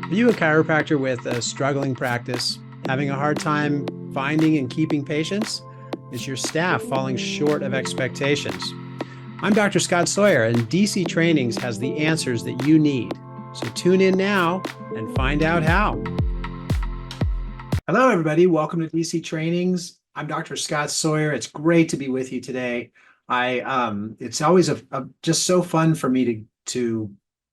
Are you a chiropractor with a struggling practice, having a hard time finding and keeping patients? Is your staff falling short of expectations? I'm Dr. Scott Sawyer, and DC Trainings has the answers that you need. So tune in now and find out how. Hello, everybody. Welcome to DC Trainings. I'm Dr. Scott Sawyer. It's great to be with you today. It's always just so fun for me to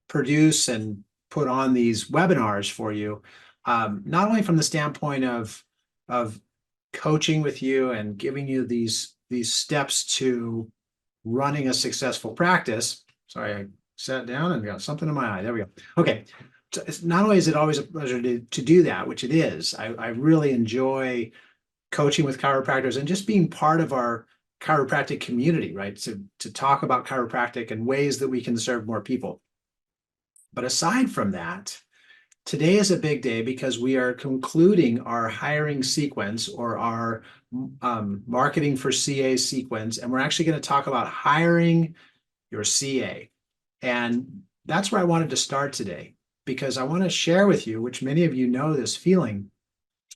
produce and put on these webinars for you, not only from the standpoint of coaching with you and giving you these steps to running a successful practice. Sorry, I sat down and got something in my eye. There we go. Okay. So it's not only is it always a pleasure to do that, which it is. I really enjoy coaching with chiropractors and just being part of our chiropractic community, right? To talk about chiropractic and ways that we can serve more people. But aside from that, today is a big day because we are concluding our hiring sequence, or our marketing for CA sequence, and we're actually going to talk about hiring your CA. And that's where I wanted to start today, because I want to share with you, which many of you know this feeling,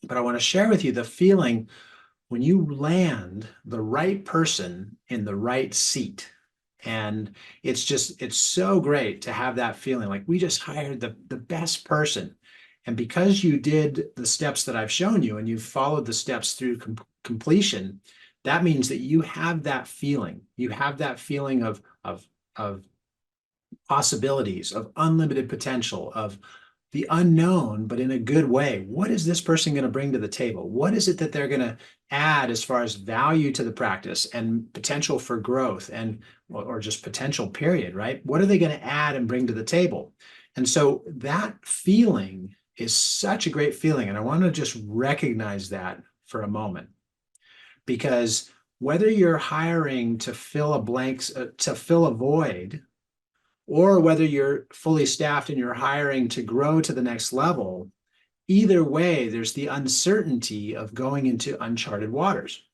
but I want to share with you the feeling when you land the right person in the right seat. And it's so great to have that feeling like we just hired the best person. And because you did the steps that I've shown you and you followed the steps through completion, that means that you have that feeling. You have that feeling of possibilities, of unlimited potential, of the unknown, but in a good way. What is this person going to bring to the table? What is it that they're going to add as far as value to the practice and potential for growth, and or just potential, period, right? What are they going to add and bring to the table? And so that feeling is such a great feeling. And I want to just recognize that for a moment, because whether you're hiring to fill to fill a void, or whether you're fully staffed and you're hiring to grow to the next level, either way, there's the uncertainty of going into uncharted waters.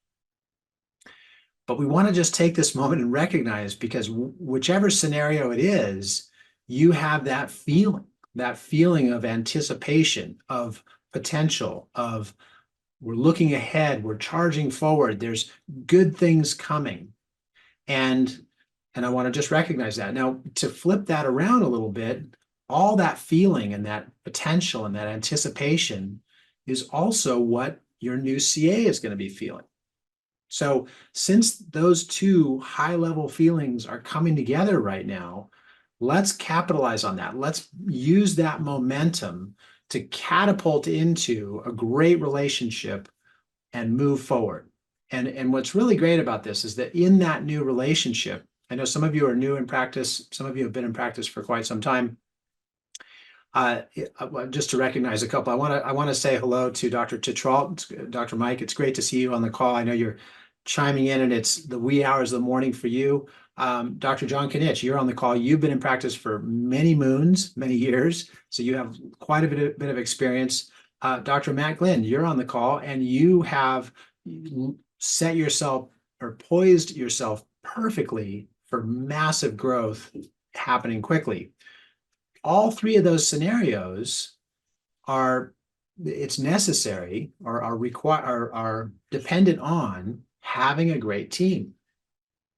But we want to just take this moment and recognize, because whichever scenario it is, you have that feeling of anticipation, of potential, of we're looking ahead, we're charging forward, there's good things coming. And I want to just recognize that. Now, to flip that around a little bit, all that feeling and that potential and that anticipation is also what your new CA is going to be feeling. So since those two high-level feelings are coming together right now, let's capitalize on that. Let's use that momentum to catapult into a great relationship and move forward. And what's really great about this is that in that new relationship, I know some of you are new in practice. Some of you have been in practice for quite some time. Just to recognize a couple, I want to say hello to Dr. Tetrault, Dr. Mike. It's great to see you on the call. I know you're chiming in, and it's the wee hours of the morning for you. Dr. John Kinich, you're on the call. You've been in practice for many moons, many years, so you have quite a bit of experience. Dr. Matt Glenn, you're on the call, and you have set yourself or poised yourself perfectly for massive growth happening quickly. All three of those scenarios it's necessary, or are dependent on having a great team.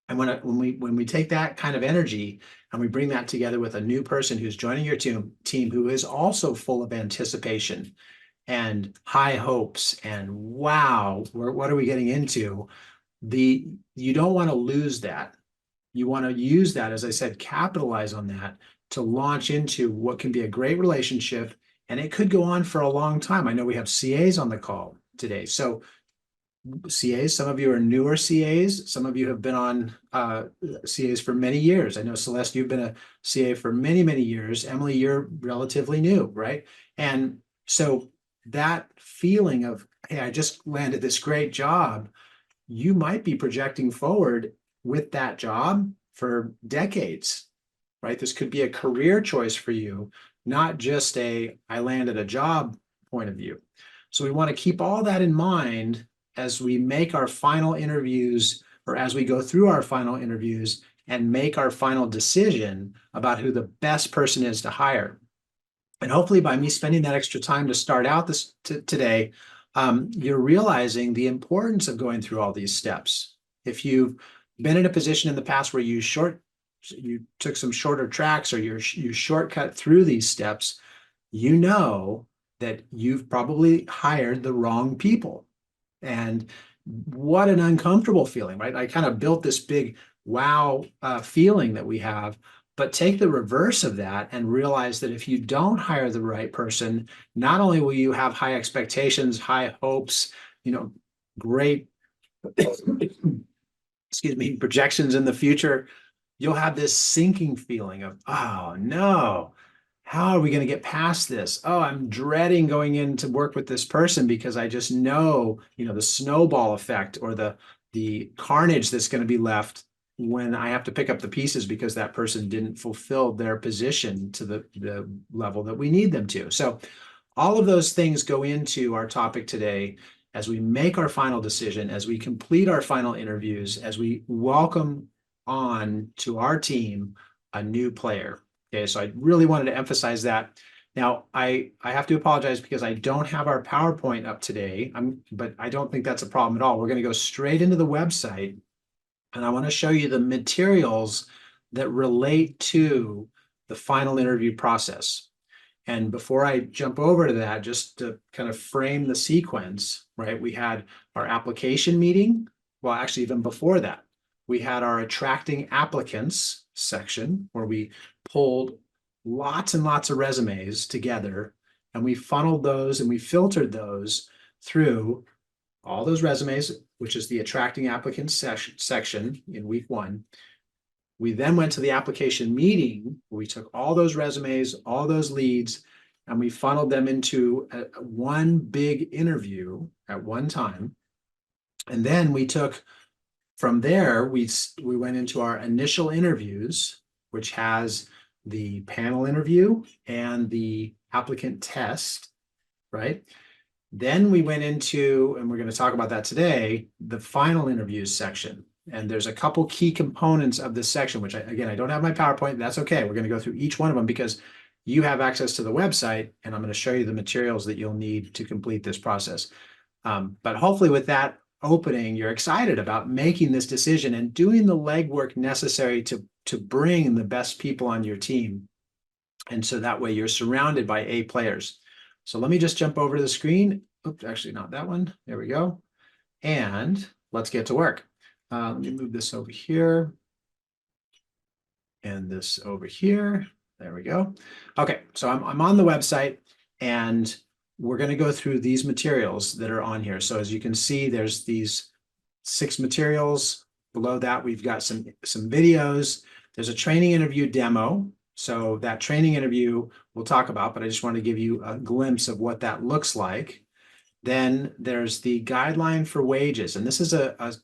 And when we take that kind of energy and we bring that together with a new person who's joining your team who is also full of anticipation and high hopes and wow, what are we getting into? You don't want to lose that. You want to use that, as I said, capitalize on that to launch into what can be a great relationship, and it could go on for a long time. I know we have CAs on the call today. So CAs, some of you are newer CAs. Some of you have been on CAs for many years. I know, Celeste, you've been a CA for many, many years. Emily, you're relatively new, right? And so that feeling of, hey, I just landed this great job, you might be projecting forward with that job for decades, right? This could be a career choice for you, not just I landed a job point of view. So we want to keep all that in mind as we make our final interviews, or as we go through our final interviews and make our final decision about who the best person is to hire. And hopefully by me spending that extra time to start out this today, you're realizing the importance of going through all these steps. If you've been in a position in the past where you took some shorter tracks, or you shortcut through these steps, you know that you've probably hired the wrong people. And what an uncomfortable feeling, right? I kind of built this big wow feeling that we have, but take the reverse of that and realize that if you don't hire the right person, not only will you have high expectations, high hopes, great, excuse me, projections in the future, you'll have this sinking feeling of, oh no, how are we going to get past this? Oh, I'm dreading going in to work with this person because I just know, the snowball effect, or the carnage that's going to be left when I have to pick up the pieces because that person didn't fulfill their position to the level that we need them to. So all of those things go into our topic today as we make our final decision, as we complete our final interviews, as we welcome on to our team a new player. Okay, so I really wanted to emphasize that. Now, I have to apologize because I don't have our PowerPoint up today, but I don't think that's a problem at all. We're going to go straight into the website, and I want to show you the materials that relate to the final interview process. And before I jump over to that, just to kind of frame the sequence, right? We had our application meeting. Well, actually, even before that, we had our attracting applicants section where we pulled lots and lots of resumes together, and we funneled those and we filtered those through all those resumes, which is the attracting applicants section in week 1. We then went to the application meeting. We took all those resumes, all those leads, and we funneled them into one big interview at one time. And then we took from there, we went into our initial interviews, which has the panel interview and the applicant test, right? Then we went into, and we're going to talk about that today, the final interviews section. And there's a couple key components of this section, which again, I don't have my PowerPoint. That's okay. We're going to go through each one of them because you have access to the website, and I'm going to show you the materials that you'll need to complete this process. But hopefully with that opening, you're excited about making this decision and doing the legwork necessary to bring the best people on your team. And so that way you're surrounded by A players. So let me just jump over to the screen. Oops, actually not that one. There we go. And let's get to work. Let me move this over here and this over here. There we go. Okay, so I'm on the website, and we're going to go through these materials that are on here. So as you can see, there's these 6 materials. Below that, we've got some videos. There's a training interview demo. So that training interview we'll talk about, but I just want to give you a glimpse of what that looks like. Then there's the guideline for wages. And this is a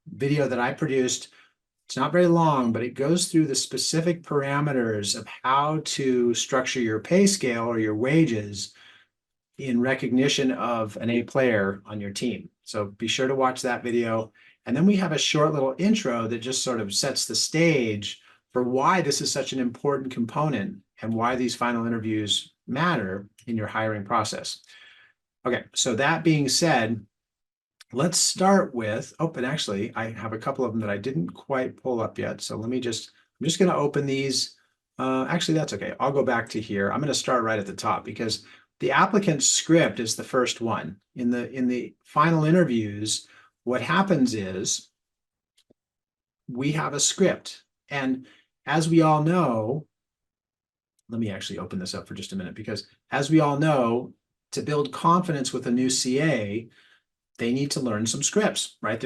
video that I produced. It's not very long, but it goes through the specific parameters of how to structure your pay scale or your wages in recognition of an A player on your team. So be sure to watch that video. And then we have a short little intro that just sort of sets the stage for why this is such an important component and why these final interviews matter in your hiring process. Okay, so that being said, let's start with, and actually I have a couple of them that I didn't quite pull up yet. So I'm just going to open these. Actually, that's okay. I'll go back to here. I'm going to start right at the top because the applicant script is the first one. In the final interviews, what happens is we have a script. And as we all know, let me actually open this up for just a minute, because as we all know, to build confidence with a new CA, they need to learn some scripts, right?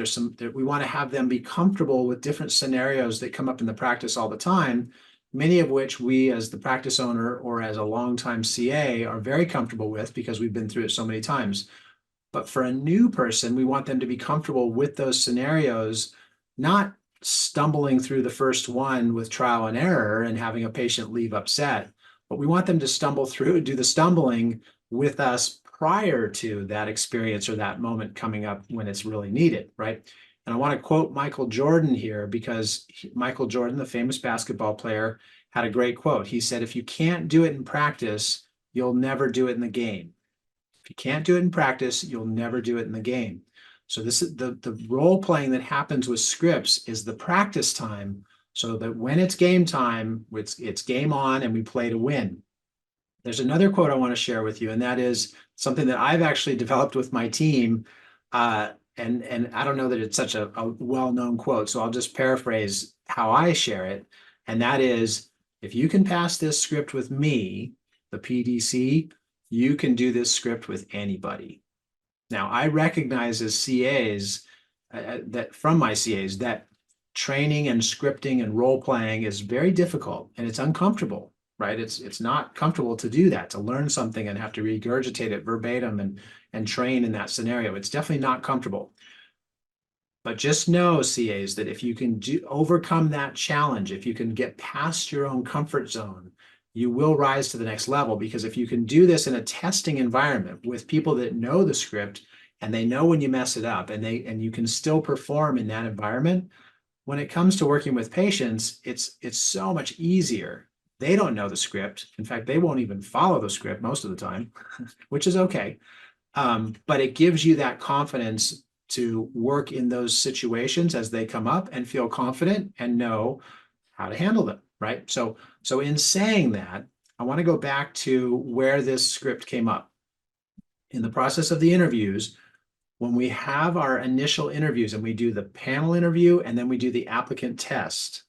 We want to have them be comfortable with different scenarios that come up in the practice all the time, many of which we as the practice owner or as a longtime CA are very comfortable with because we've been through it so many times. But for a new person, we want them to be comfortable with those scenarios, not stumbling through the first one with trial and error and having a patient leave upset, but we want them to stumble through, do the stumbling with us prior to that experience or that moment coming up when it's really needed, right? And I want to quote Michael Jordan here because Michael Jordan, the famous basketball player, had a great quote. He said, if you can't do it in practice, you'll never do it in the game. If you can't do it in practice, you'll never do it in the game. So this is the role playing that happens with scripts is the practice time, so that when it's game time, it's game on and we play to win. There's another quote I want to share with you, and that is something that I've actually developed with my team. And I don't know that it's such a well-known quote, so I'll just paraphrase how I share it. And that is, if you can pass this script with me, the PDC, you can do this script with anybody. Now, I recognize as CAs that from my CAs that training and scripting and role playing is very difficult and it's uncomfortable, right? It's not comfortable to do that, to learn something and have to regurgitate it verbatim and train in that scenario. It's definitely not comfortable. But just know, CAs, that if you can overcome that challenge, if you can get past your own comfort zone, you will rise to the next level. Because if you can do this in a testing environment with people that know the script and they know when you mess it up, and you can still perform in that environment, when it comes to working with patients, it's so much easier. They don't know the script. In fact, they won't even follow the script most of the time, which is okay. But it gives you that confidence to work in those situations as they come up and feel confident and know how to handle them, right? So in saying that, I want to go back to where this script came up. In the process of the interviews, when we have our initial interviews and we do the panel interview and then we do the applicant test,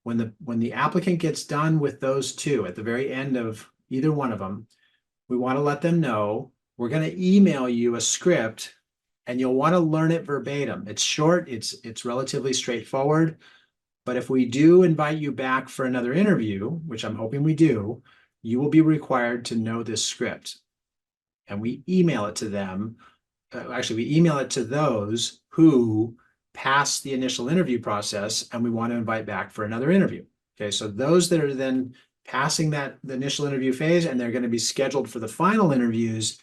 when the applicant gets done with those two at the very end of either one of them, we want to let them know we're going to email you a script and you'll want to learn it verbatim. It's short, it's relatively straightforward. But if we do invite you back for another interview, which I'm hoping we do, you will be required to know this script. And we email it to them. Actually, we email it to those who pass the initial interview process and we want to invite back for another interview. Okay, so those that are then passing the initial interview phase and they're going to be scheduled for the final interviews,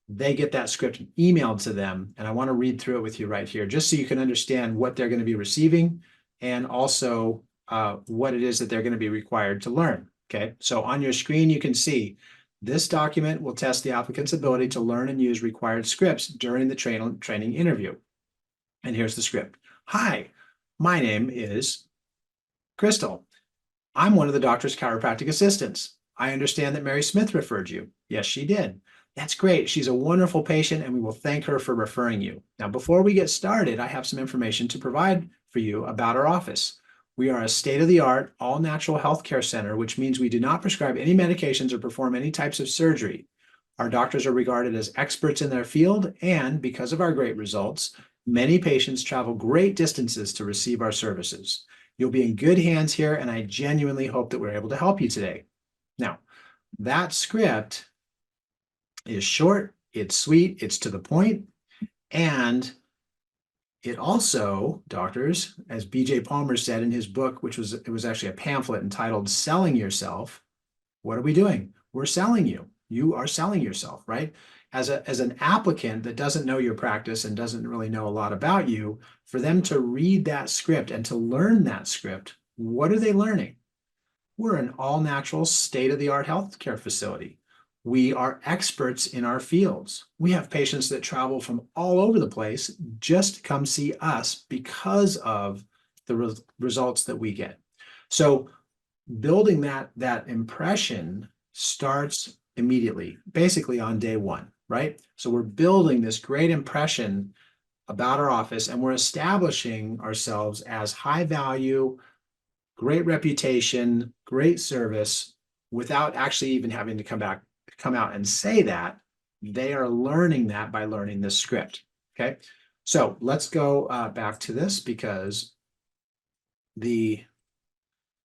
they get that script emailed to them. And I want to read through it with you right here, just so you can understand what they're going to be receiving and also what it is that they're going to be required to learn. Okay, so on your screen, you can see this document will test the applicant's ability to learn and use required scripts during the training interview. And here's the script. Hi, my name is Crystal. I'm one of the doctor's chiropractic assistants. I understand that Mary Smith referred you. Yes, she did. That's great. She's a wonderful patient and we will thank her for referring you. Now, before we get started, I have some information to provide for you about our office. We are a state-of-the-art, all-natural healthcare center, which means we do not prescribe any medications or perform any types of surgery. Our doctors are regarded as experts in their field, and because of our great results, many patients travel great distances to receive our services. You'll be in good hands here, and I genuinely hope that we're able to help you today. Now, that script is short, it's sweet, it's to the point, and it also, doctors, as B.J. Palmer said in his book, it was actually a pamphlet entitled Selling Yourself. What are we doing? We're selling you. You are selling yourself, right? As an applicant that doesn't know your practice and doesn't really know a lot about you, for them to read that script and to learn that script, what are they learning? We're an all-natural, state-of-the-art healthcare facility. We are experts in our fields. We have patients that travel from all over the place just to come see us because of the results that we get. So building that impression starts immediately, basically on day one, right? So we're building this great impression about our office and we're establishing ourselves as high value, great reputation, great service without actually even having to come out and say that. They are learning that by learning this script. Okay, so let's go back to this, because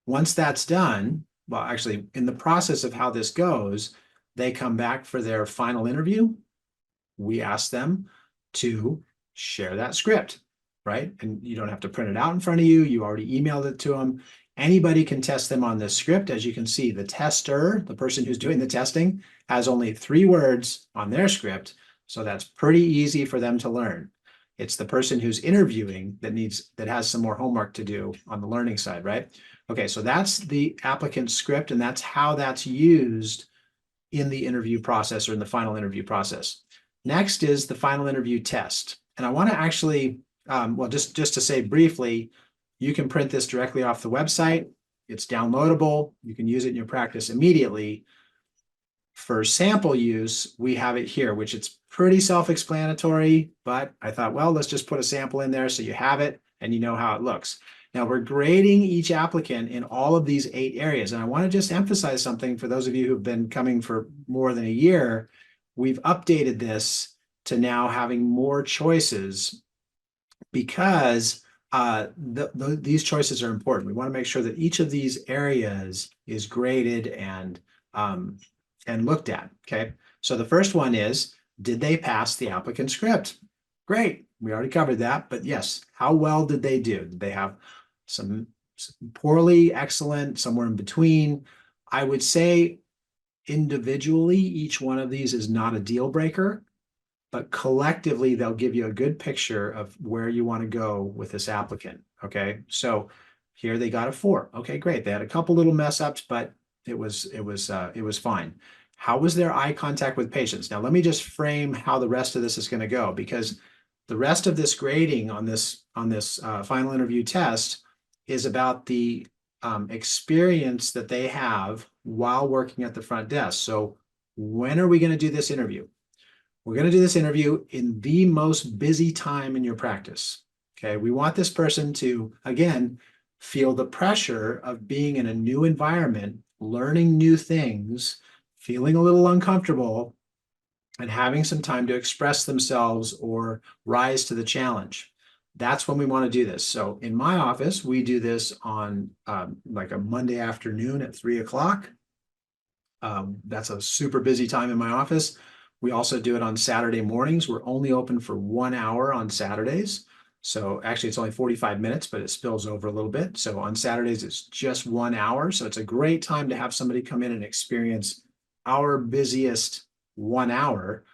once that's done, well, actually, in the process of how this goes, they come back for their final interview. We ask them to share that script, right? And you don't have to print it out in front of you. You already emailed it to them. Anybody can test them on this script. As you can see, the tester, the person who's doing the testing, has only 3 words on their script. So that's pretty easy for them to learn. It's the person who's interviewing that has some more homework to do on the learning side, right? Okay, so that's the applicant script, and that's how that's used in the interview process or in the final interview process. Next is the final interview test. And I want to actually, well, just to say briefly, you can print this directly off the website. It's downloadable. You can use it in your practice immediately. For sample use, we have it here, which it's pretty self-explanatory, but I thought, well, let's just put a sample in there so you have it and you know how it looks. Now we're grading each applicant in all of these 8 areas. And I want to just emphasize something for those of you who've been coming for more than a year. We've updated this to now having more choices because these choices are important. We want to make sure that each of these areas is graded and looked at, okay? So the first one is, did they pass the applicant script? Great, we already covered that, but yes, how well did they do? Did they have some poorly, excellent, somewhere in between? I would say individually, each one of these is not a deal breaker, but collectively, they'll give you a good picture of where you want to go with this applicant, okay? So here they got a 4. Okay, great. They had a couple little mess ups, but it was fine. How was their eye contact with patients? Now, let me just frame how the rest of this is going to go, because the rest of this grading on this final interview test is about the experience that they have while working at the front desk. So when are we going to do this interview? We're going to do this interview in the most busy time in your practice. Okay, we want this person to, again, feel the pressure of being in a new environment, learning new things, feeling a little uncomfortable, and having some time to express themselves or rise to the challenge. That's when we want to do this. So in my office, we do this on like a Monday afternoon at 3 o'clock. That's a super busy time in my office. We also do it on Saturday mornings. We're only open for 1 hour on Saturdays. So actually it's only 45 minutes, but it spills over a little bit. So on Saturdays, it's just 1 hour. So it's a great time to have somebody come in and experience our busiest 1 hour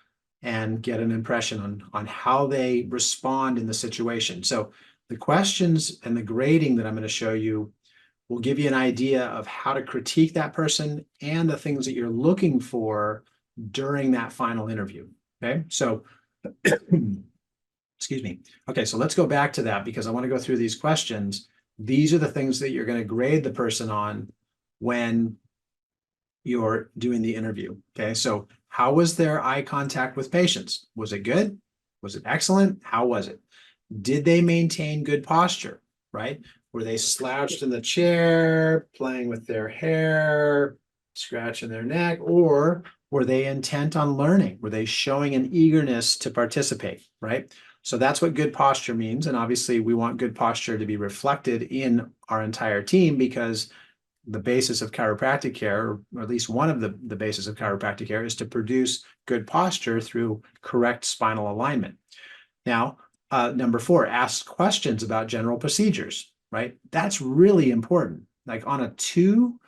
and get an impression on how they respond in the situation. So the questions and the grading that I'm going to show you will give you an idea of how to critique that person and the things that you're looking for during that final interview. Okay, so excuse me. Okay, so let's go back to that because I want to go through these questions. These are the things that you're going to grade the person on when you're doing the interview. Okay, so how was their eye contact with patients? Was it good? Was it excellent? How was it? Did they maintain good posture, right? Were they slouched in the chair, playing with their hair, scratching their neck, or were they intent on learning? Were they showing an eagerness to participate, right? So that's what good posture means. And obviously we want good posture to be reflected in our entire team because the basis of chiropractic care, or at least one of the basis of chiropractic care, is to produce good posture through correct spinal alignment. Now, number 4, ask questions about general procedures, right? That's really important. Like on a 2,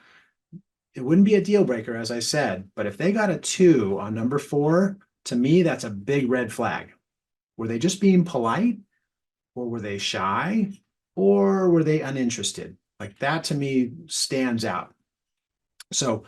it wouldn't be a deal breaker, as I said, but if they got a 2 on number 4, to me, that's a big red flag. Were they just being polite, or were they shy, or were they uninterested? Like that to me stands out. So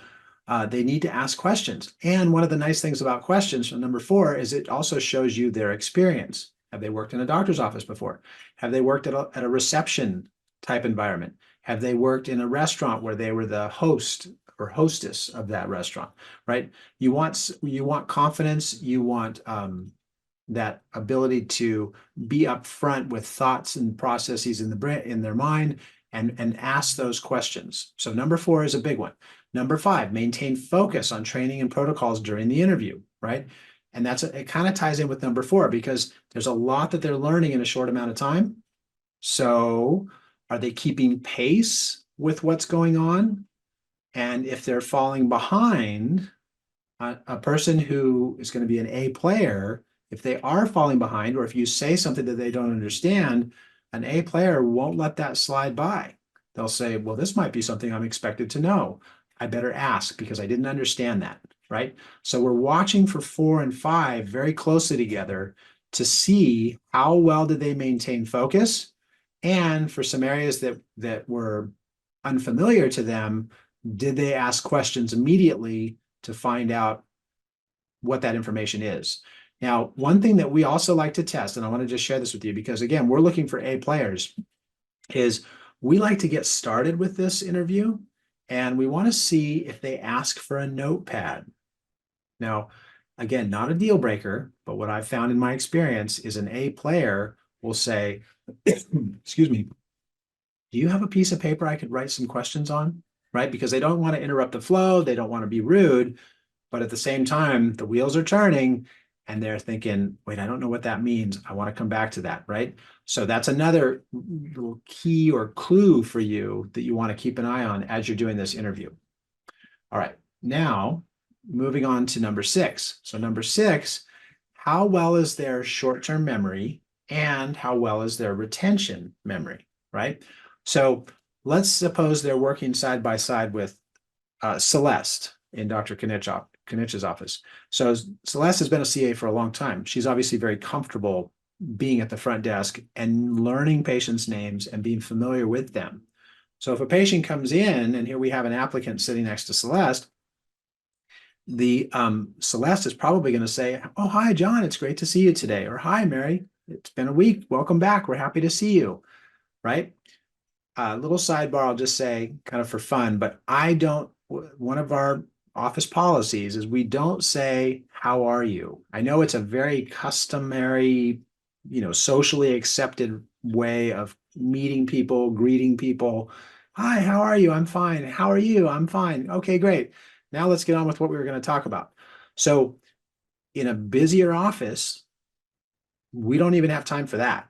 they need to ask questions. And one of the nice things about questions from number 4 is it also shows you their experience. Have they worked in a doctor's office before? Have they worked at a reception type environment? Have they worked in a restaurant where they were the host or hostess of that restaurant, right? You want confidence, you want that ability to be upfront with thoughts and processes in their mind and ask those questions. So number 4 is a big one. Number 5, maintain focus on training and protocols during the interview, right? And it kind of ties in with number 4 because there's a lot that they're learning in a short amount of time. So are they keeping pace with what's going on? And if they're falling behind, a person who is going to be an A player, if they are falling behind, or if you say something that they don't understand, an A player won't let that slide by. They'll say, well, this might be something I'm expected to know. I better ask because I didn't understand that, right? So we're watching for 4 and 5 very closely together to see how well did they maintain focus. And for some areas that were unfamiliar to them, did they ask questions immediately to find out what that information is. Now, one thing that we also like to test, and I want to just share this with you because again, we're looking for A players, is we like to get started with this interview and we want to see if they ask for a notepad. Now, again, not a deal breaker, but what I've found in my experience is an A player will say, excuse me, do you have a piece of paper I could write some questions on? Right? Because they don't want to interrupt the flow. They don't want to be rude. But at the same time, the wheels are turning and they're thinking, wait, I don't know what that means. I want to come back to that, right? So that's another little key or clue for you that you want to keep an eye on as you're doing this interview. All right, now moving on to number 6. So number 6, how well is their short-term memory and how well is their retention memory, right? So let's suppose they're working side by side with Celeste in Dr. Knich's office. So Celeste has been a CA for a long time. She's obviously very comfortable being at the front desk and learning patients' names and being familiar with them. So if a patient comes in, and here we have an applicant sitting next to Celeste, the Celeste is probably going to say, oh, hi, John, it's great to see you today. Or hi, Mary, it's been a week. Welcome back. We're happy to see you, right? Little sidebar, I'll just say kind of for fun, but one of our office policies is we don't say, how are you? I know it's a very customary, socially accepted way of meeting people, greeting people. Hi, how are you? I'm fine. How are you? I'm fine. Okay, great. Now let's get on with what we were going to talk about. So in a busier office, we don't even have time for that.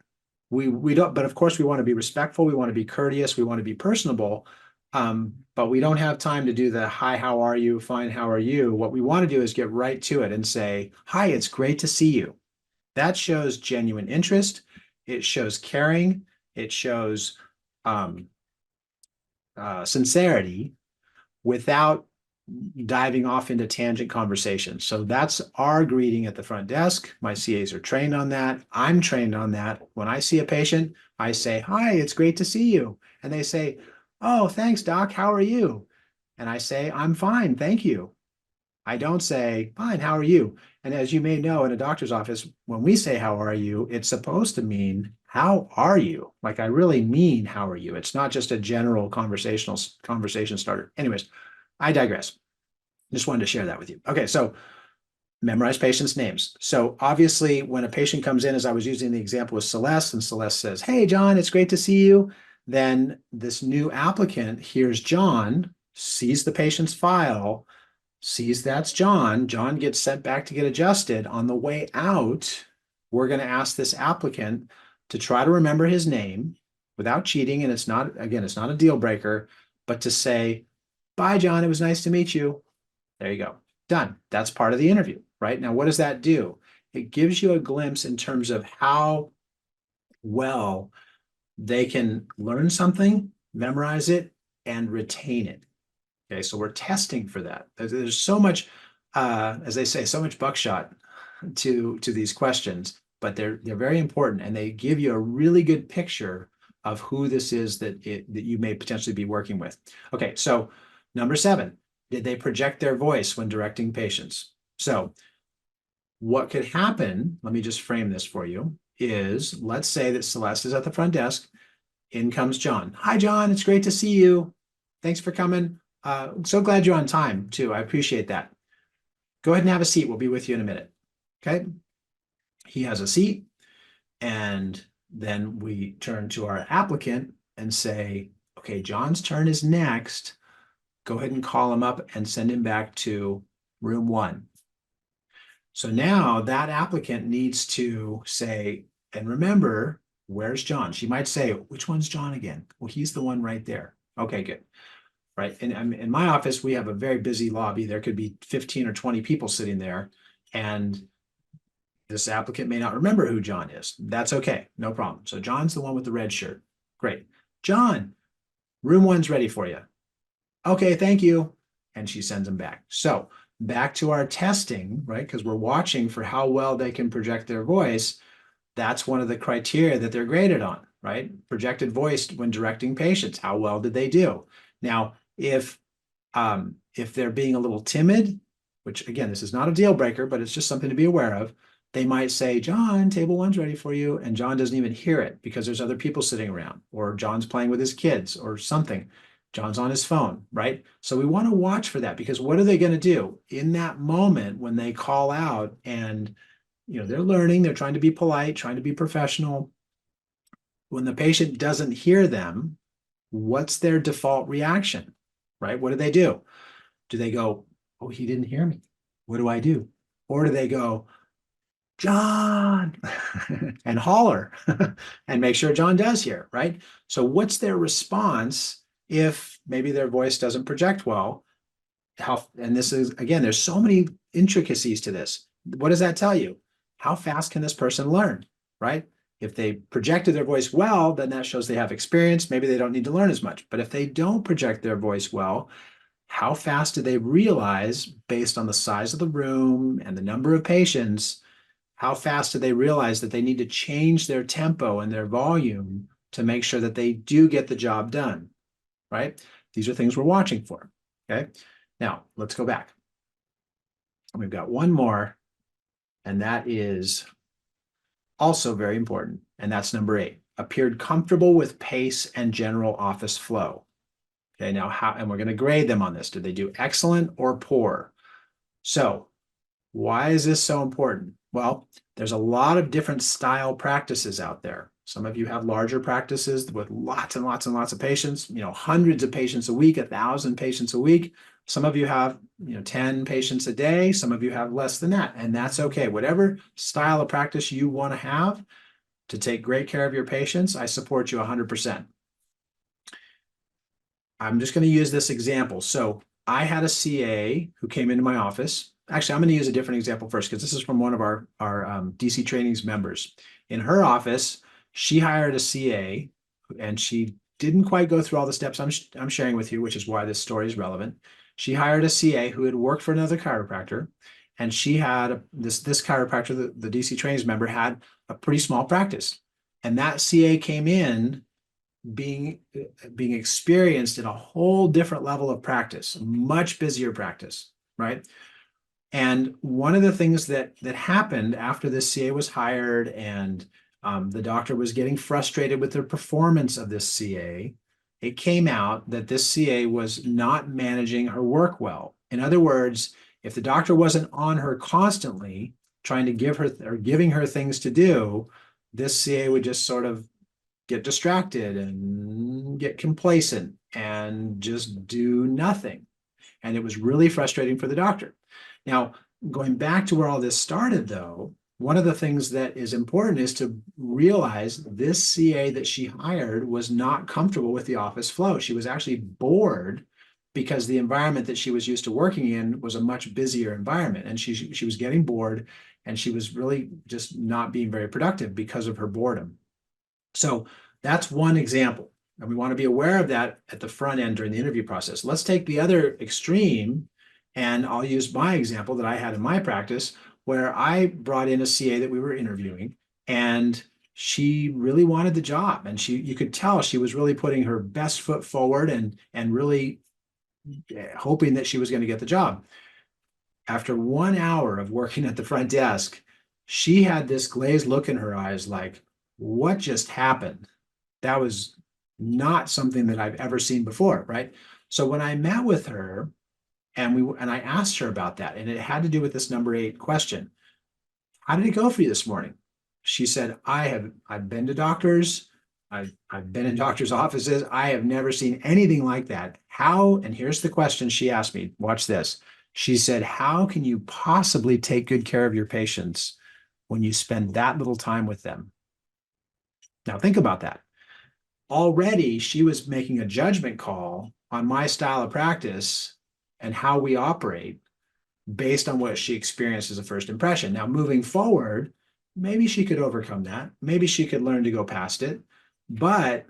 We don't, but of course we want to be respectful. We want to be courteous. We want to be personable. But we don't have time to do the hi, how are you? Fine, how are you? What we want to do is get right to it and say, hi, it's great to see you. That shows genuine interest. It shows caring. It shows sincerity without diving off into tangent conversations. So that's our greeting at the front desk. My CAs are trained on that. I'm trained on that. When I see a patient, I say, hi, it's great to see you. And they say, oh, thanks, doc. How are you? And I say, I'm fine. Thank you. I don't say, fine, how are you? And as you may know, in a doctor's office, when we say, how are you, it's supposed to mean, how are you? Like I really mean, how are you? It's not just a general conversation starter. Anyways, I digress. Just wanted to share that with you. Okay, so memorize patients' names. So obviously, when a patient comes in, as I was using the example with Celeste, and Celeste says, hey, John, it's great to see you. Then this new applicant hears John, sees the patient's file, sees that's John. John gets sent back to get adjusted. On the way out, we're going to ask this applicant to try to remember his name without cheating. And it's not a deal breaker, but to say, bye, John. It was nice to meet you. There you go. Done. That's part of the interview, right? Now, what does that do? It gives you a glimpse in terms of how well they can learn something, memorize it, and retain it. Okay, so we're testing for that. There's so much, as they say, so much buckshot to these questions, but they're very important, and they give you a really good picture of who this is that you may potentially be working with. Okay, so number 7, did they project their voice when directing patients? So what could happen, let me just frame this for you, is let's say that Celeste is at the front desk. In comes John. Hi, John. It's great to see you. Thanks for coming. So glad you're on time, too. I appreciate that. Go ahead and have a seat. We'll be with you in a minute. Okay. He has a seat. And then we turn to our applicant and say, okay, John's turn is next. Go ahead and call him up and send him back to room 1. So now that applicant needs to say, and remember, where's John? She might say, which one's John again? Well, he's the one right there. Okay, good. Right. And in my office, we have a very busy lobby. There could be 15 or 20 people sitting there. And this applicant may not remember who John is. That's okay. No problem. So John's the one with the red shirt. Great. John, room 1's ready for you. Okay, thank you. And she sends him back. So back to our testing, right? Because we're watching for how well they can project their voice. That's one of the criteria that they're graded on, right? Projected voice when directing patients. How well did they do? Now, if they're being a little timid, which again, this is not a deal breaker, but it's just something to be aware of. They might say, John, table one's ready for you. And John doesn't even hear it because there's other people sitting around, or John's playing with his kids or something. John's on his phone, right? So we want to watch for that, because what are they going to do in that moment when they call out and, they're learning, they're trying to be polite, trying to be professional. When the patient doesn't hear them, what's their default reaction, right? What do? Do they go, oh, he didn't hear me. What do I do? Or do they go, John, and holler and make sure John does hear, right? So what's their response if maybe their voice doesn't project well? And this is, again, there's so many intricacies to this. What does that tell you? How fast can this person learn, right? If they projected their voice well, then that shows they have experience. Maybe they don't need to learn as much. But if they don't project their voice well, how fast do they realize, based on the size of the room and the number of patients, how fast do they realize that they need to change their tempo and their volume to make sure that they do get the job done, right? These are things we're watching for, okay? Now, let's go back. We've got one more, and that is also very important, and that's number 8. Appeared comfortable with pace and general office flow. Okay, now and we're going to grade them on this. Did they do excellent or poor? So why is this so important? Well, there's a lot of different style practices out there. Some of you have larger practices with lots and lots and lots of patients, hundreds of patients a week, 1,000 patients a week. Some of you have, 10 patients a day. Some of you have less than that, and that's okay. Whatever style of practice you want to have to take great care of your patients, I support you 100%. I'm just going to use this example. So I had a CA who came into my office. Actually, I'm going to use a different example first, because this is from one of our DC trainings members. In her office, she hired a CA, and she didn't quite go through all the steps I'm sharing with you, which is why this story is relevant. She hired a CA who had worked for another chiropractor, and she had this chiropractor, the DC trainings member, had a pretty small practice. And that CA came in being experienced in a whole different level of practice, much busier practice, right? And one of the things that happened after this CA was hired, and the doctor was getting frustrated with the performance of this CA, it came out that this CA was not managing her work well. In other words, if the doctor wasn't on her constantly, trying to give her or giving her things to do, this CA would just sort of get distracted and get complacent and just do nothing. And it was really frustrating for the doctor. Now, going back to where all this started, though, one of the things that is important is to realize this CA that she hired was not comfortable with the office flow. She was actually bored because the environment that she was used to working in was a much busier environment. And she was getting bored, and she was really just not being very productive because of her boredom. So that's one example. And we want to be aware of that at the front end during the interview process. Let's take the other extreme, and I'll use my example that I had in my practice, where I brought in a CA that we were interviewing, and she really wanted the job. And you could tell she was really putting her best foot forward and really hoping that she was going to get the job. After 1 hour of working at the front desk, she had this glazed look in her eyes like, what just happened? That was not something that I've ever seen before, right? So when I met with her and I asked her about that, and it had to do with this number 8 question. How did it go for you this morning? She said, I've been to doctors. I've been in doctors' offices. I have never seen anything like that. How, and here's the question she asked me, watch this. She said, how can you possibly take good care of your patients when you spend that little time with them? Now think about that. Already she was making a judgment call on my style of practice and how we operate based on what she experienced as a first impression. Now, moving forward, maybe she could overcome that. Maybe she could learn to go past it. But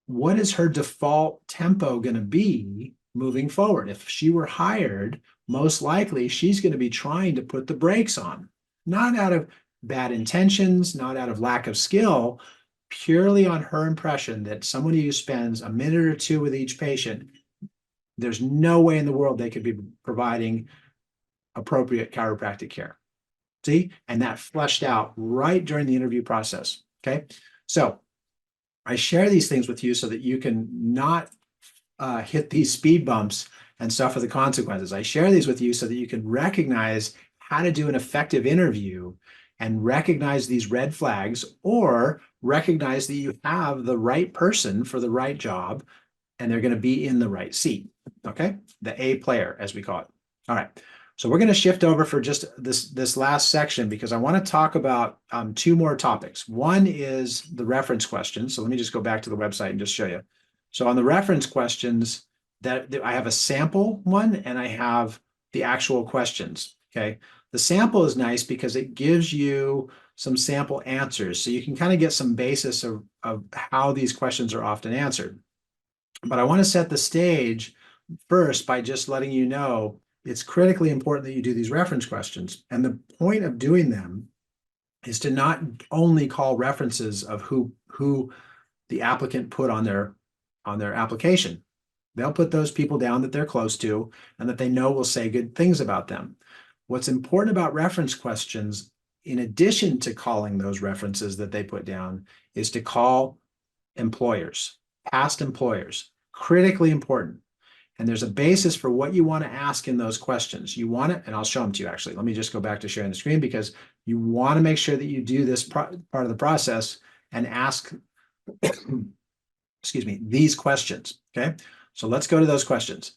what is her default tempo going to be moving forward? If she were hired, most likely she's going to be trying to put the brakes on, not out of bad intentions, not out of lack of skill, purely on her impression that someone who spends a minute or two with each patient, there's no way in the world they could be providing appropriate chiropractic care. See, and that fleshed out right during the interview process. Okay, so I share these things with you so that you can not hit these speed bumps and suffer the consequences. I share these with you so that you can recognize how to do an effective interview and recognize these red flags, or recognize that you have the right person for the right job and they're going to be in the right seat. Okay, the A player, as we call it. All right. So we're going to shift over for just this last section because I want to talk about two more topics. One is the reference questions. So let me just go back to the website and just show you. So on the reference questions, that I have a sample one and I have the actual questions. Okay. The sample is nice because it gives you some sample answers. So you can kind of get some basis of how these questions are often answered. But I want to set the stage first by just letting you know it's critically important that you do these reference questions. And the point of doing them is to not only call references of who the applicant put on their application. They'll put those people down that they're close to and that they know will say good things about them. What's important about reference questions, in addition to calling those references that they put down, is to call employers, past employers, critically important. And there's a basis for what you want to ask in those questions. You want it, and I'll show them to you actually. Let me just go back to sharing the screen because you want to make sure that you do this part of the process and ask, excuse me, these questions. Okay. So let's go to those questions.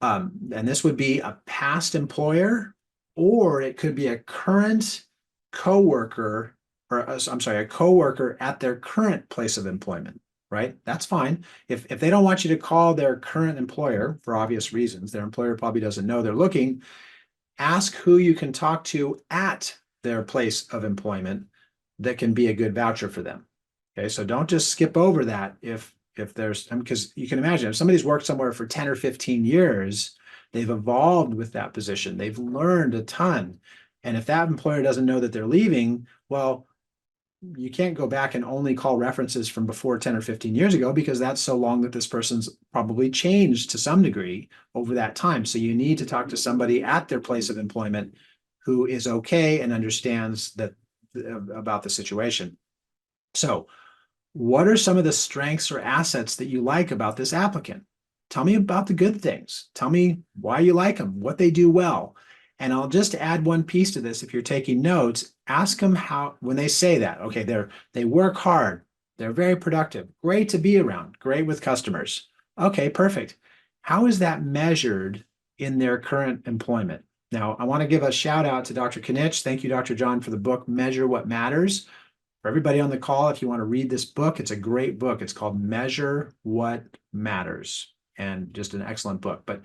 And this would be a past employer, or it could be a current coworker, or I'm sorry, a coworker at their current place of employment, right? That's fine. If they don't want you to call their current employer for obvious reasons, their employer probably doesn't know they're looking, ask who you can talk to at their place of employment that can be a good voucher for them. Okay, so don't just skip over that if there's, because you can imagine if somebody's worked somewhere for 10 or 15 years, they've evolved with that position, they've learned a ton. And if that employer doesn't know that they're leaving, well, you can't go back and only call references from before 10 or 15 years ago because that's so long that this person's probably changed to some degree over that time. So you need to talk to somebody at their place of employment who is okay and understands that about the situation. So what are some of the strengths or assets that you like about this applicant? Tell me about the good things. Tell me why you like them, what they do well. And I'll just add one piece to this. If you're taking notes, ask them how, when they say that, okay, they work hard, they're very productive, great to be around, great with customers. Okay, perfect. How is that measured in their current employment? Now, I want to give a shout out to Dr. Kinich. Thank you, Dr. John, for the book, Measure What Matters. For everybody on the call, if you want to read this book, it's a great book. It's called Measure What Matters, and just an excellent book. But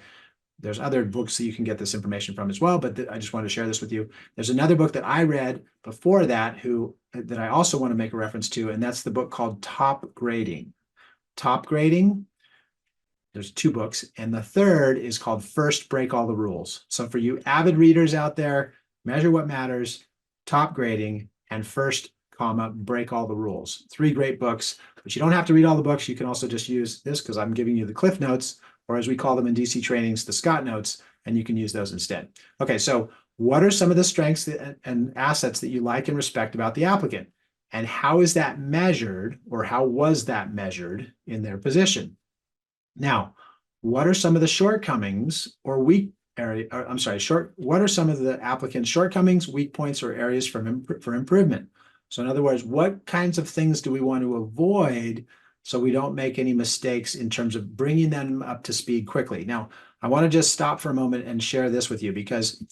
there's other books that you can get this information from as well, but I just wanted to share this with you. There's another book that I read before that that I also want to make a reference to, and that's the book called Top Grading. Top Grading, there's two books, and the third is called First Break All the Rules. So for you avid readers out there, Measure What Matters, Top Grading, and First, Break All the Rules. Three great books, but you don't have to read all the books. You can also just use this because I'm giving you the Cliff Notes, or as we call them in DC trainings, the Scott Notes, and you can use those instead. Okay, so what are some of the strengths and assets that you like and respect about the applicant? And how is that measured, or how was that measured in their position? Now, what are some of the shortcomings or weak area, or, I'm sorry, what are some of the applicant's shortcomings, weak points, or areas for improvement? So in other words, what kinds of things do we want to avoid so we don't make any mistakes in terms of bringing them up to speed quickly? Now, I want to just stop for a moment and share this with you, because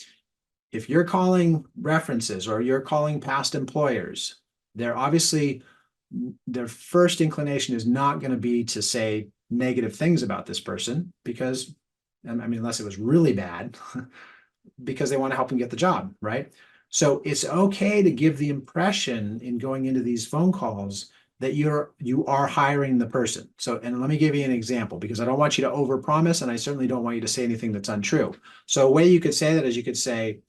if you're calling references or you're calling past employers, they're obviously, their first inclination is not going to be to say negative things about this person, because, I mean, unless it was really bad, because they want to help them get the job, right? So it's okay to give the impression in going into these phone calls that you are hiring the person. So, and let me give you an example, because I don't want you to overpromise, and I certainly don't want you to say anything that's untrue. So a way you could say that is you could say,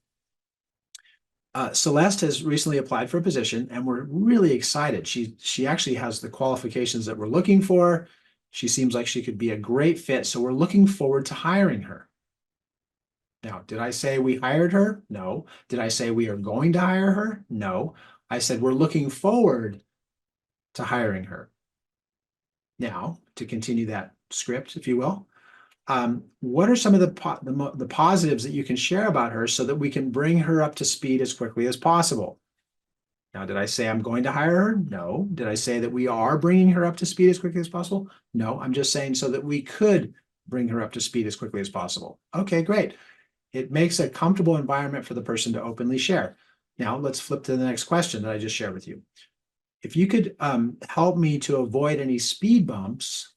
Celeste has recently applied for a position, and we're really excited. She actually has the qualifications that we're looking for. She seems like she could be a great fit, so we're looking forward to hiring her. Now, did I say we hired her? No. Did I say we are going to hire her? No. I said we're looking forward to hiring her. Now, to continue that script, if you will, what are some of the positives that you can share about her so that we can bring her up to speed as quickly as possible? Now, did I say I'm going to hire her? No. Did I say that we are bringing her up to speed as quickly as possible? No. I'm just saying so that we could bring her up to speed as quickly as possible. Okay, great. It makes a comfortable environment for the person to openly share. Now, let's flip to the next question that I just shared with you. If you could help me to avoid any speed bumps,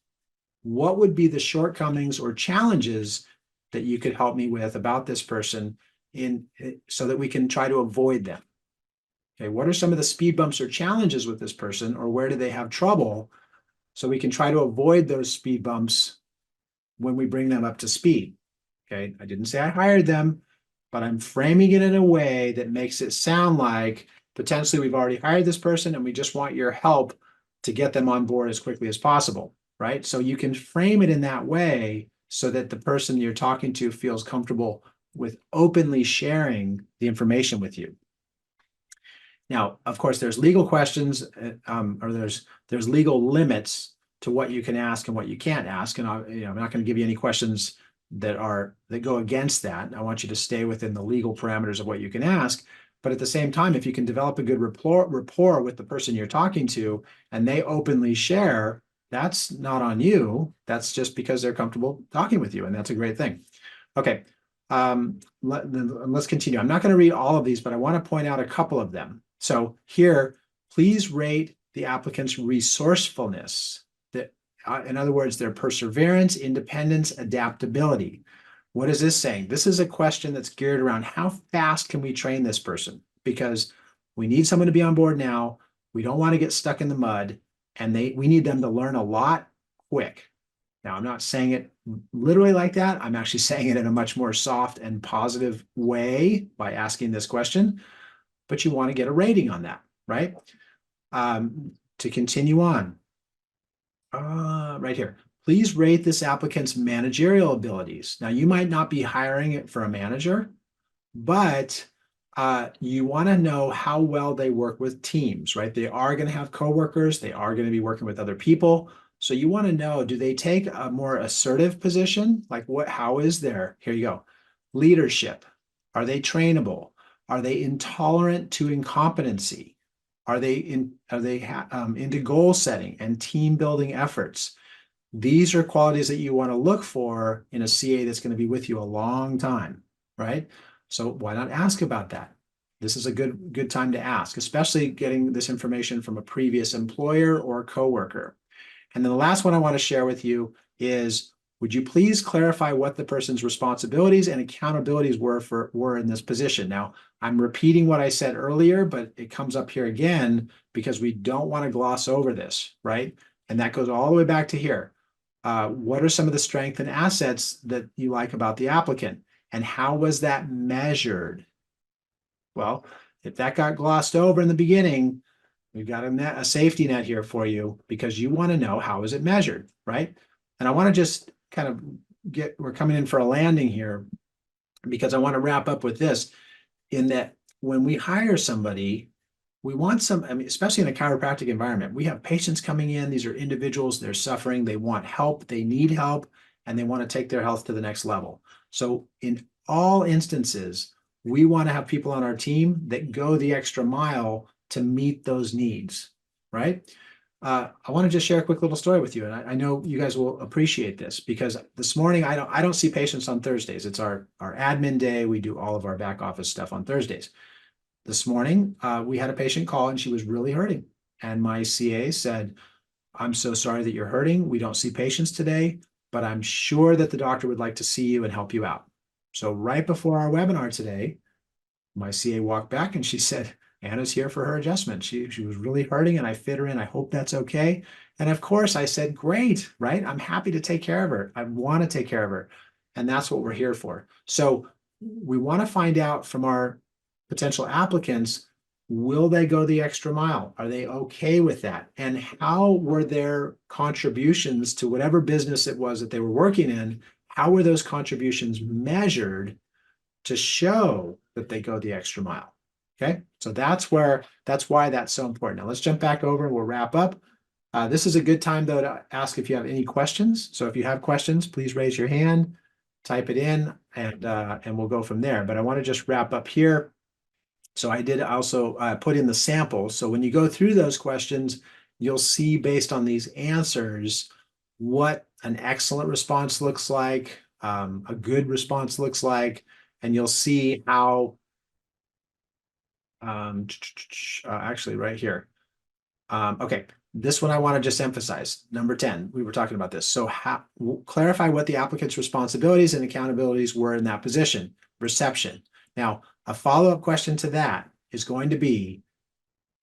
what would be the shortcomings or challenges that you could help me with about this person so that we can try to avoid them? Okay, what are some of the speed bumps or challenges with this person, or where do they have trouble, so we can try to avoid those speed bumps when we bring them up to speed? Okay, I didn't say I hired them, but I'm framing it in a way that makes it sound like potentially we've already hired this person and we just want your help to get them on board as quickly as possible, right? So you can frame it in that way so that the person you're talking to feels comfortable with openly sharing the information with you. Now, of course, there's legal questions, or there's legal limits to what you can ask and what you can't ask. And I'm not going to give you any questions that go against that. I want you to stay within the legal parameters of what you can ask. But at the same time, if you can develop a good rapport with the person you're talking to and they openly share, that's not on you. That's just because they're comfortable talking with you. And that's a great thing. Okay. Let's continue. I'm not going to read all of these, but I want to point out a couple of them. So here, please rate the applicant's resourcefulness. In other words, their perseverance, independence, adaptability. What is this saying? This is a question that's geared around how fast can we train this person? Because we need someone to be on board now. We don't want to get stuck in the mud, and we need them to learn a lot quick. Now, I'm not saying it literally like that. I'm actually saying it in a much more soft and positive way by asking this question, but you want to get a rating on that, right? To continue on, right here, please rate this applicant's managerial abilities. Now, you might not be hiring it for a manager, but you want to know how well they work with teams, right? They are going to have coworkers. They are going to be working with other people. So you want to know, do they take a more assertive position? Like how is their, here you go, leadership? Are they trainable? Are they intolerant to incompetency? Are they into goal setting and team building efforts? These are qualities that you want to look for in a CA that's going to be with you a long time, right? So why not ask about that? This is a good time to ask, especially getting this information from a previous employer or coworker. And then the last one I want to share with you is, would you please clarify what the person's responsibilities and accountabilities were in this position? Now, I'm repeating what I said earlier, but it comes up here again because we don't want to gloss over this, right? And that goes all the way back to here. What are some of the strengths and assets that you like about the applicant? And how was that measured? Well, if that got glossed over in the beginning, we've got a safety net here for you because you want to know how is it measured, right? And I want to just kind of we're coming in for a landing here because I want to wrap up with this, in that when we hire somebody, we want especially in a chiropractic environment, we have patients coming in. These are individuals, they're suffering, they want help, they need help, and they want to take their health to the next level. So in all instances, we want to have people on our team that go the extra mile to meet those needs, right? I want to just share a quick little story with you, and I know you guys will appreciate this because this morning I don't see patients on Thursdays. It's our admin day. We do all of our back office stuff on Thursdays. This morning, we had a patient call and she was really hurting. And my CA said, I'm so sorry that you're hurting. We don't see patients today, but I'm sure that the doctor would like to see you and help you out. So right before our webinar today, my CA walked back and she said, Anna's here for her adjustment. She was really hurting and I fit her in. I hope that's okay. And of course I said, great, right? I'm happy to take care of her. I want to take care of her. And that's what we're here for. So we want to find out from our potential applicants, will they go the extra mile? Are they okay with that? And how were their contributions to whatever business it was that they were working in? How were those contributions measured to show that they go the extra mile. Okay, so that's why that's so important. Now let's jump back over and we'll wrap up. This is a good time though to ask if you have any questions. So if you have questions, please raise your hand, type it in, and we'll go from there. But I want to just wrap up here. So I did also put in the sample. So when you go through those questions, you'll see based on these answers what an excellent response looks like, a good response looks like, and you'll see how, actually right here. Okay, this one I want to just emphasize. Number 10, we were talking about this. So clarify what the applicant's responsibilities and accountabilities were in that position, reception. Now, a follow-up question to that is going to be,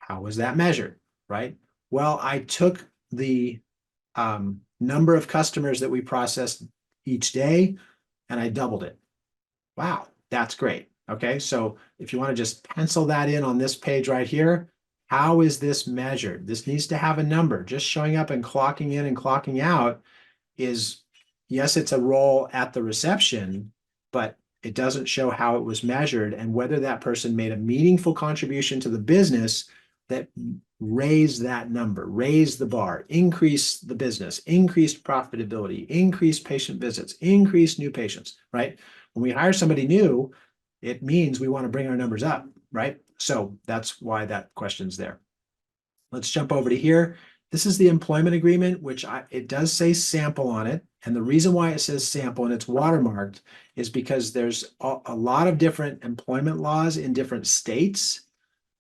how was that measured, right? Well, I took the number of customers that we processed each day and I doubled it. Wow, that's great. Okay, so if you want to just pencil that in on this page right here, how is this measured? This needs to have a number. Just showing up and clocking in and clocking out is, yes, it's a role at the reception, but it doesn't show how it was measured and whether that person made a meaningful contribution to the business that raised that number, raised the bar, increased the business, increased profitability, increased patient visits, increased new patients, right? When we hire somebody new, it means we want to bring our numbers up, right? So that's why that question's there. Let's jump over to here. This is the employment agreement, which it does say sample on it. And the reason why it says sample and it's watermarked is because there's a lot of different employment laws in different states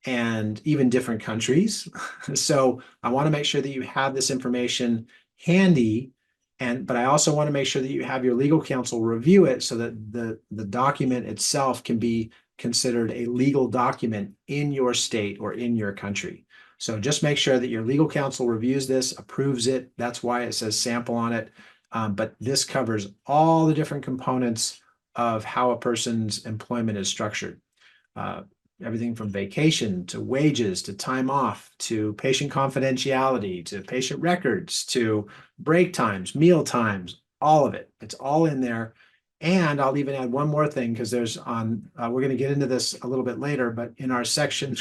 and even different countries. So I want to make sure that you have this information handy. But I also want to make sure that you have your legal counsel review it so that the document itself can be considered a legal document in your state or in your country. So just make sure that your legal counsel reviews this, approves it. That's why it says sample on it. But this covers all the different components of how a person's employment is structured. Everything from vacation to wages to time off to patient confidentiality to patient records to break times, meal times, all of it. It's all in there. And I'll even add one more thing because there's we're going to get into this a little bit later, but in our section,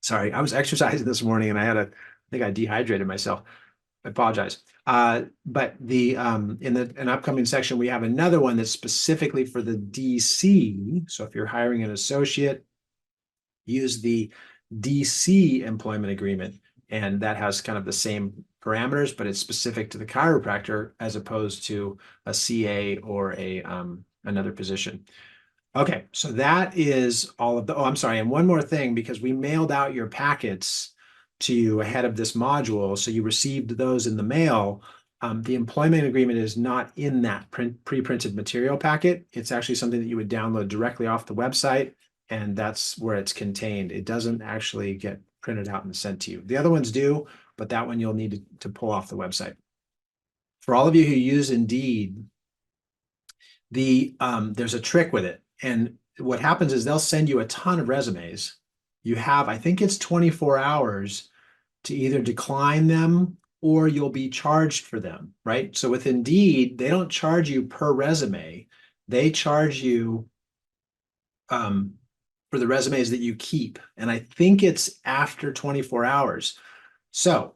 sorry, I was exercising this morning and I think I dehydrated myself. I apologize. But in an upcoming section, we have another one that's specifically for the DC. So if you're hiring an associate, use the DC employment agreement. And that has kind of the same parameters, but it's specific to the chiropractor as opposed to a CA or another position. Okay, so that is all of I'm sorry, and one more thing, because we mailed out your packets to you ahead of this module, so you received those in the mail. The employment agreement is not in that pre-printed material packet. It's actually something that you would download directly off the website, and that's where it's contained. It doesn't actually get printed out and sent to you. The other ones do, but that one you'll need to pull off the website. For all of you who use Indeed, there's a trick with it. And what happens is they'll send you a ton of resumes. You have, I think it's 24 hours to either decline them or you'll be charged for them, right? So with Indeed, they don't charge you per resume. They charge you for the resumes that you keep. And I think it's after 24 hours. So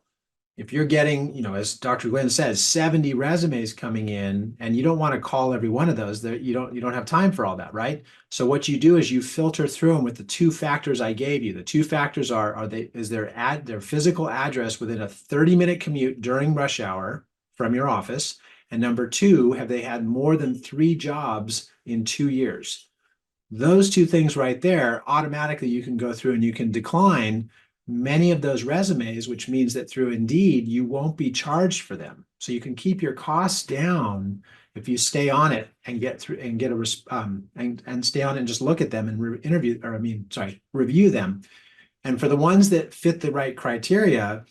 if you're getting, as Dr. Glenn says, 70 resumes coming in, and you don't want to call every one of those, you don't have time for all that, right? So what you do is you filter through them with the two factors I gave you. The two factors is their physical address within a 30-minute commute during rush hour from your office, and number two, have they had more than 3 jobs in 2 years? Those two things right there, automatically you can go through and you can decline many of those resumes, which means that through Indeed, you won't be charged for them. So you can keep your costs down if you stay on it and get through and get and stay on it and just look at them and review them. And for the ones that fit the right criteria,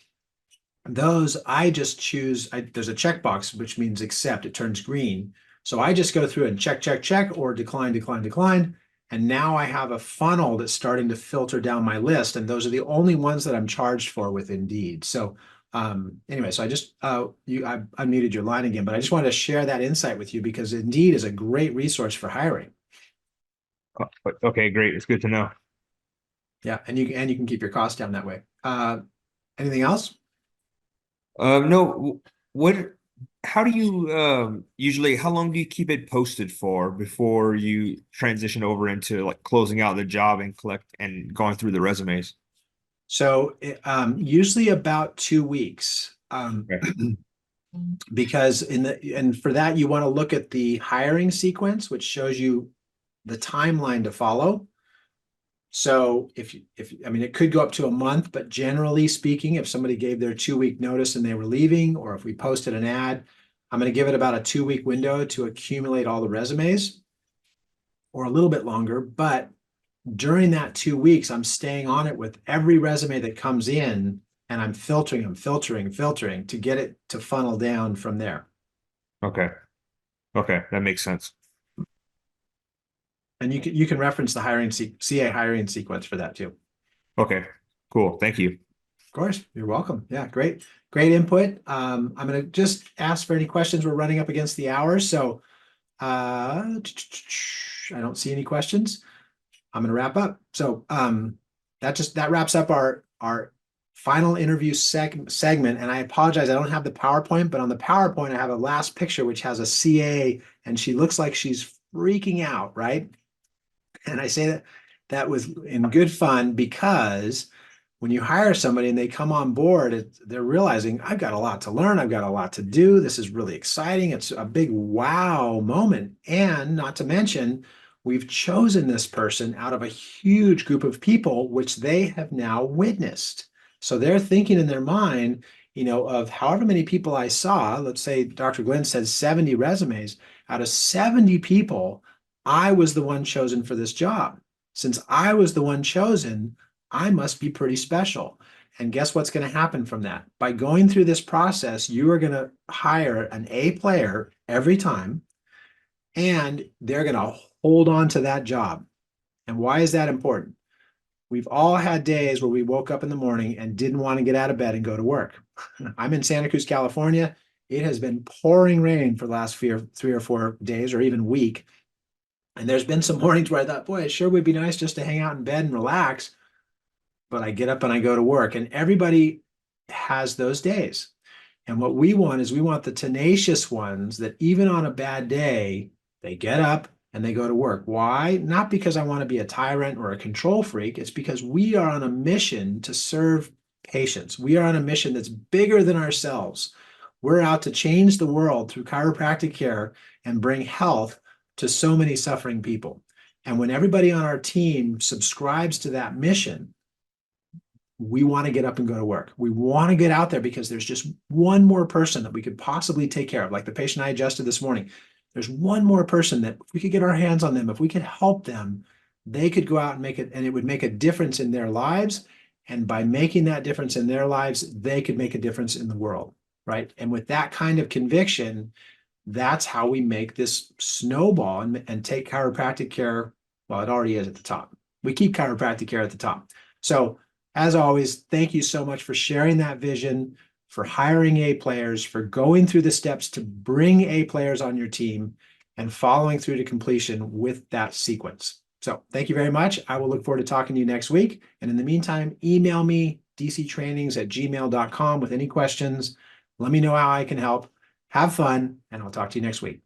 those I just choose, there's a checkbox, which means accept, it turns green. So I just go through and check, or decline. And now I have a funnel that's starting to filter down my list. And those are the only ones that I'm charged for with Indeed. So Anyway, so I unmuted your line again, but I just wanted to share that insight with you because Indeed is a great resource for hiring. Okay, great. It's good to know. Yeah, and you can keep your costs down that way. Anything else? No, what, how do you usually, how long do you keep it posted for before you transition over into like closing out the job and collect and going through the resumes? So usually about 2 weeks. Okay. Because and for that you want to look at the hiring sequence, which shows you the timeline to follow. So if I mean, it could go up to a month, but generally speaking, if somebody gave their 2 week notice and they were leaving, or if we posted an ad, I'm going to give it about a 2 week window to accumulate all the resumes, or a little bit longer. But during that 2 weeks, I'm staying on it with every resume that comes in, and I'm filtering them, filtering to get it to funnel down from there. Okay. Okay. That makes sense. And you can reference the CA hiring sequence for that too. Okay. Cool. Thank you. Of course, you're welcome. Yeah, great input. I'm going to just ask for any questions. We're running up against the hour, so I don't see any questions. I'm going to wrap up. So that wraps up our final interview segment. And I apologize, I don't have the PowerPoint, but on the PowerPoint I have a last picture which has a CA, and she looks like she's freaking out, right? And I say that was in good fun, because when you hire somebody and they come on board, they're realizing, I've got a lot to learn. I've got a lot to do. This is really exciting. It's a big wow moment. And not to mention, we've chosen this person out of a huge group of people, which they have now witnessed. So they're thinking in their mind, of however many people I saw, let's say Dr. Glenn said 70 resumes, out of 70 people, I was the one chosen for this job. Since I was the one chosen, I must be pretty special. And guess what's going to happen from that? By going through this process, you are going to hire an A player every time, and they're going to hold on to that job. And why is that important? We've all had days where we woke up in the morning and didn't want to get out of bed and go to work. I'm in Santa Cruz, California. It has been pouring rain for the last 3 or 4 days, or even week. And there's been some mornings where I thought, boy, it sure would be nice just to hang out in bed and relax. But I get up and I go to work, and everybody has those days. And what we want is we want the tenacious ones that even on a bad day, they get up and they go to work. Why? Not because I want to be a tyrant or a control freak. It's because we are on a mission to serve patients. We are on a mission that's bigger than ourselves. We're out to change the world through chiropractic care and bring health to so many suffering people. And when everybody on our team subscribes to that mission, we want to get up and go to work. We want to get out there because there's just one more person that we could possibly take care of. Like the patient I adjusted this morning, there's one more person that if we could get our hands on them, if we could help them, they could go out and make it, and it would make a difference in their lives. And by making that difference in their lives, they could make a difference in the world, right? And with that kind of conviction, that's how we make this snowball and take chiropractic care. Well, it already is at the top. We keep chiropractic care at the top. So as always, thank you so much for sharing that vision, for hiring A players, for going through the steps to bring A players on your team, and following through to completion with that sequence. So thank you very much. I will look forward to talking to you next week. And in the meantime, email me, dctrainings@gmail.com, with any questions. Let me know how I can help. Have fun, and I'll talk to you next week.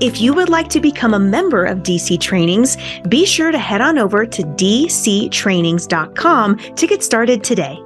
If you would like to become a member of DC Trainings, be sure to head on over to dctrainings.com to get started today.